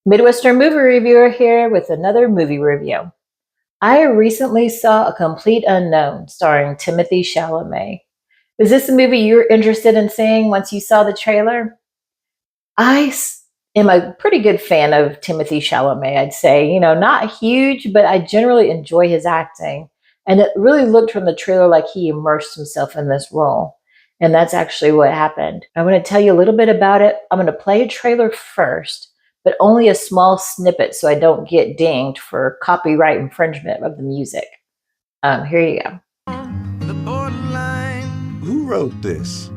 Midwestern movie reviewer here with another movie review. I recently saw A Complete Unknown starring Timothy Chalamet. Is this a movie you're interested in seeing once you saw the trailer? I am a pretty good fan of Timothy Chalamet, I'd say. Not huge, but I generally enjoy his acting. And it really looked from the trailer like he immersed himself in this role. And that's actually what happened. I want to tell you a little bit about it. I'm going to play a trailer first, but only a small snippet so I don't get dinged for copyright infringement of the music. Here you go. The borderline. Who wrote this?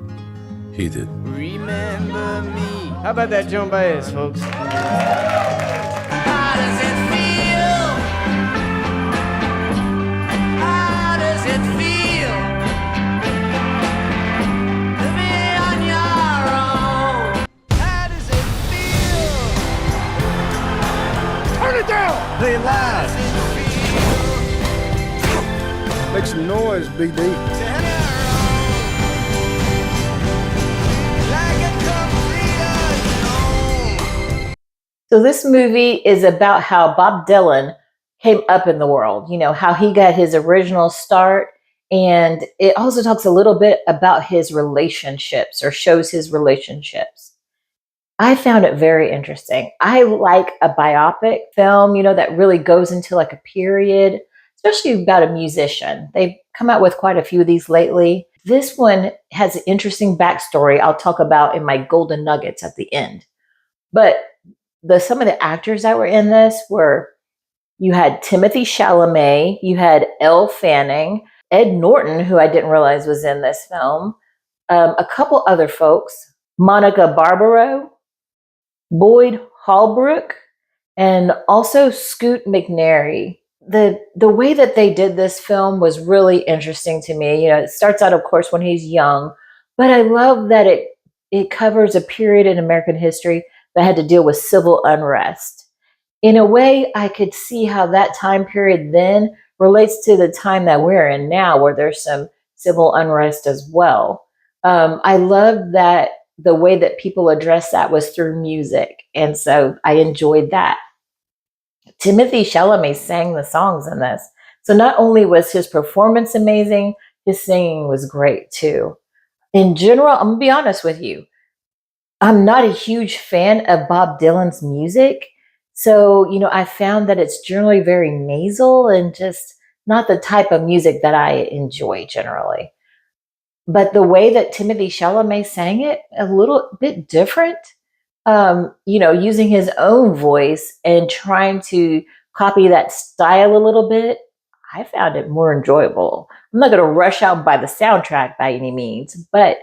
He did. Remember me. How about that Joan Baez, folks? How does it feel? How does it feel to be on your own? How does it feel? Turn it down! Play it loud. Make some noise, BD. To have your own, like a complete unknown. So this movie is about how Bob Dylan came up in the world, how he got his original start. And it also talks a little bit about his relationships or shows his relationships. I found it very interesting. I like a biopic film, that really goes into like a period, especially about a musician. They've come out with quite a few of these lately. This one has an interesting backstory I'll talk about in my golden nuggets at the end. But some of the actors that were in this you had Timothy Chalamet, you had Elle Fanning, Ed Norton, who I didn't realize was in this film, a couple other folks, Monica Barbaro, Boyd Holbrook, and also Scoot McNairy. The way that they did this film was really interesting to me. It starts out, of course, when he's young, but I love that it covers a period in American history that had to deal with civil unrest. In a way, I could see how that time period then relates to the time that we're in now, where there's some civil unrest as well. I love that the way that people address that was through music. And so I enjoyed that. Timothy Chalamet sang the songs in this. So not only was his performance amazing, his singing was great too. In general, I'm going to be honest with you. I'm not a huge fan of Bob Dylan's music. So, I found that it's generally very nasal and just not the type of music that I enjoy generally. But the way that Timothy Chalamet sang it, a little bit different, using his own voice and trying to copy that style a little bit, I found it more enjoyable. I'm not going to rush out by the soundtrack by any means, but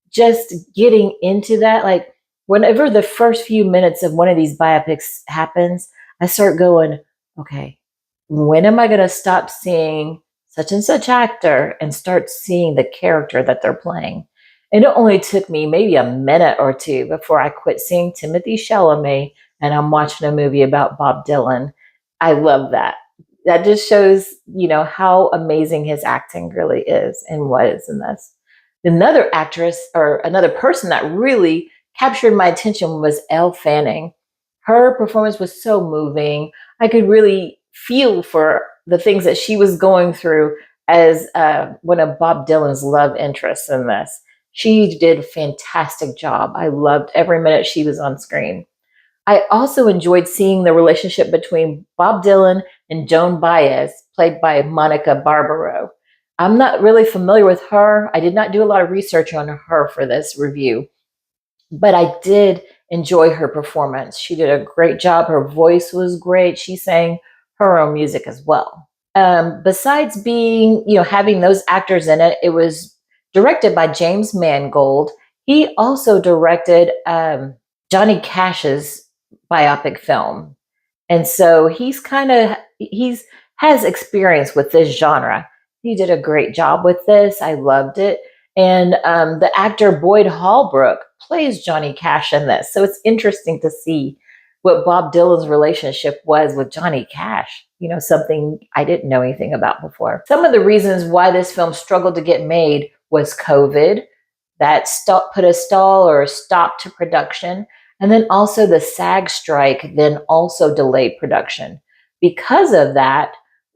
just getting into that, like whenever the first few minutes of one of these biopics happens, I start going, okay, when am I going to stop seeing such and such actor and start seeing the character that they're playing? And it only took me maybe a minute or two before I quit seeing Timothy Chalamet and I'm watching a movie about Bob Dylan. I love that. That just shows, how amazing his acting really is and was in this. Another actress or another person that really captured my attention was Elle Fanning. Her performance was so moving. I could really feel for the things that she was going through as one of Bob Dylan's love interests in this. She did a fantastic job. I loved every minute she was on screen. I also enjoyed seeing the relationship between Bob Dylan and Joan Baez, played by Monica Barbaro. I'm not really familiar with her. I did not do a lot of research on her for this review, but I did enjoy her performance. She did a great job. Her voice was great. She sang her own music as well. Besides being, having those actors in it, it was directed by James Mangold. He also directed Johnny Cash's biopic film. And so he has experience with this genre. He did a great job with this. I loved it. And the actor Boyd Holbrook plays Johnny Cash in this. So it's interesting to see what Bob Dylan's relationship was with Johnny Cash, something I didn't know anything about before. Some of the reasons why this film struggled to get made was COVID. That put a stall or a stop to production. And then also the SAG strike then also delayed production. Because of that,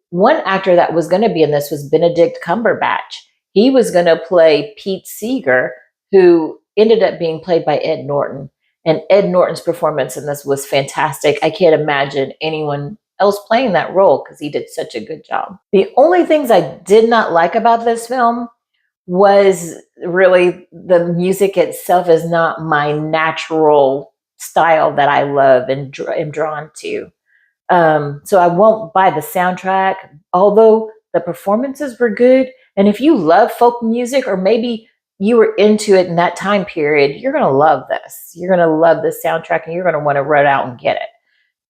one actor that was going to be in this was Benedict Cumberbatch. He was going to play Pete Seeger, who ended up being played by Ed Norton. And Ed Norton's performance in this was fantastic. I can't imagine anyone else playing that role because he did such a good job. The only things I did not like about this film was really the music itself is not my natural style that I love and am drawn to. So I won't buy the soundtrack, although the performances were good. And if you love folk music, or maybe you were into it in that time period, you're going to love this. You're going to love this soundtrack and you're going to want to run out and get it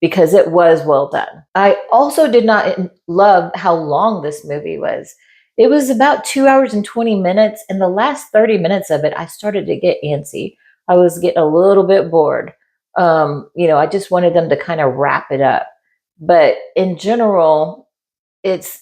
because it was well done. I also did not love how long this movie was. It was about 2 hours and 20 minutes. And the last 30 minutes of it, I started to get antsy. I was getting a little bit bored. I just wanted them to kind of wrap it up. But in general, it's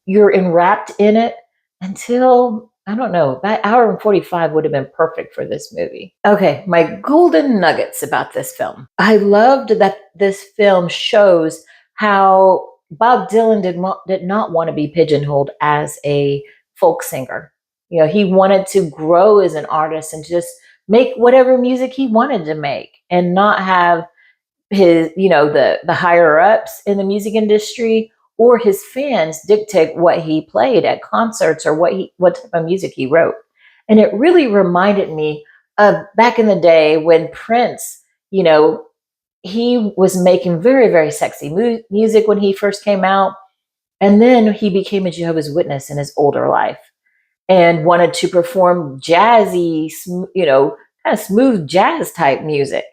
you're enwrapped in it until I don't know, about hour and 45 would have been perfect for this movie. Okay, my golden nuggets about this film. I loved that this film shows how Bob Dylan did not want to be pigeonholed as a folk singer. He wanted to grow as an artist and just make whatever music he wanted to make and not have his the higher ups in the music industry or his fans dictate what he played at concerts or what type of music he wrote. And it really reminded me of back in the day when Prince, he was making very, very sexy music when he first came out. And then he became a Jehovah's Witness in his older life and wanted to perform jazzy, kind of smooth jazz type music.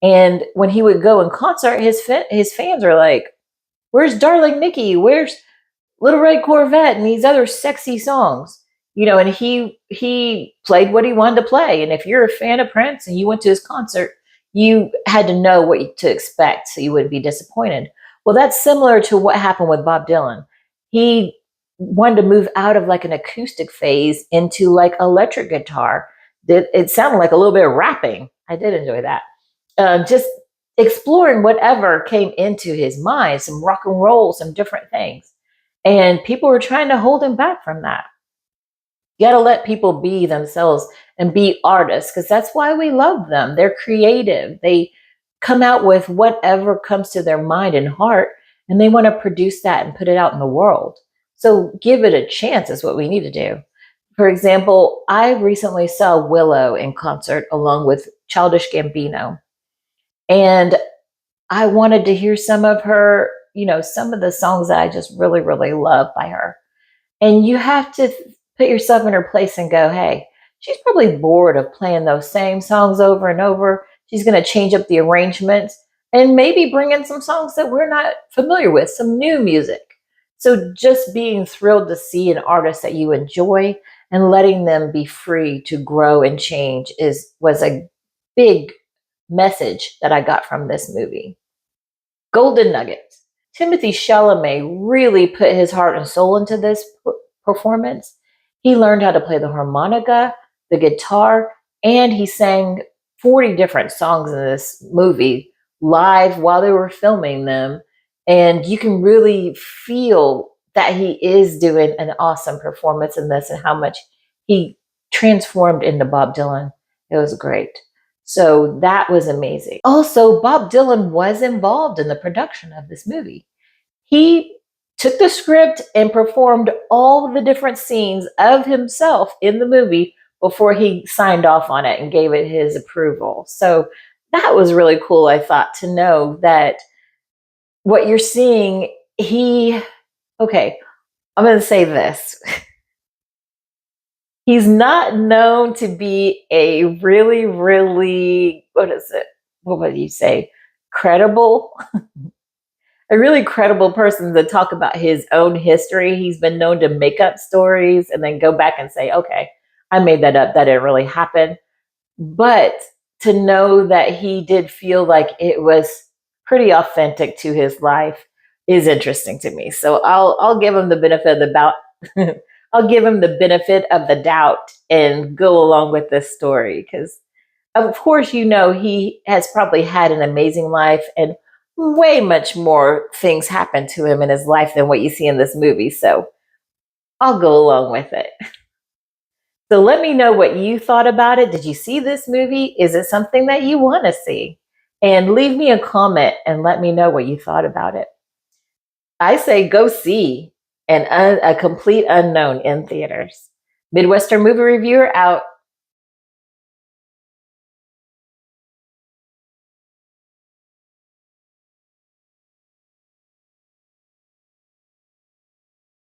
And when he would go in concert, his fans are like, "Where's Darling Nikki? Where's Little Red Corvette?" And these other sexy songs, And he played what he wanted to play. And if you're a fan of Prince and you went to his concert, you had to know what to expect, so you wouldn't be disappointed. Well, that's similar to what happened with Bob Dylan. He wanted to move out of like an acoustic phase into like electric guitar. It sounded like a little bit of rapping. I did enjoy that. Just exploring whatever came into his mind, some rock and roll, some different things. And people were trying to hold him back from that. You got to let people be themselves and be artists because that's why we love them. They're creative. They come out with whatever comes to their mind and heart, and they want to produce that and put it out in the world. So give it a chance is what we need to do. For example, I recently saw Willow in concert along with Childish Gambino. And I wanted to hear some of her, some of the songs that I just really, really love by her. And you have to put yourself in her place and go, hey, she's probably bored of playing those same songs over and over. She's going to change up the arrangements and maybe bring in some songs that we're not familiar with, some new music. So just being thrilled to see an artist that you enjoy and letting them be free to grow and change was a big message that I got from this movie. Golden nuggets. Timothy Chalamet really put his heart and soul into this performance. He learned how to play the harmonica, the guitar, and he sang 40 different songs in this movie live while they were filming them. And you can really feel that he is doing an awesome performance in this and how much he transformed into Bob Dylan. It was great. So that was amazing. Also, Bob Dylan was involved in the production of this movie. He took the script and performed all the different scenes of himself in the movie before he signed off on it and gave it his approval. So that was really cool, I thought, to know that what you're seeing, okay, I'm going to say this. He's not known to be a really, really, what would you say? Credible? A really credible person to talk about his own history. He's been known to make up stories and then go back and say, okay, I made that up. That didn't really happen. But to know that he did feel like it was pretty authentic to his life is interesting to me. So I'll give him the benefit of the doubt. I'll give him the benefit of the doubt and go along with this story because Of course, you know, he has probably had an amazing life and way much more things happen to him in his life than what you see in this movie. So I'll go along with it. So let me know what you thought about it. Did you see this movie? Is it something that you want to see? And leave me a comment and let me know what you thought about it. I say go see a complete unknown in theaters. Midwestern Movie Reviewer out.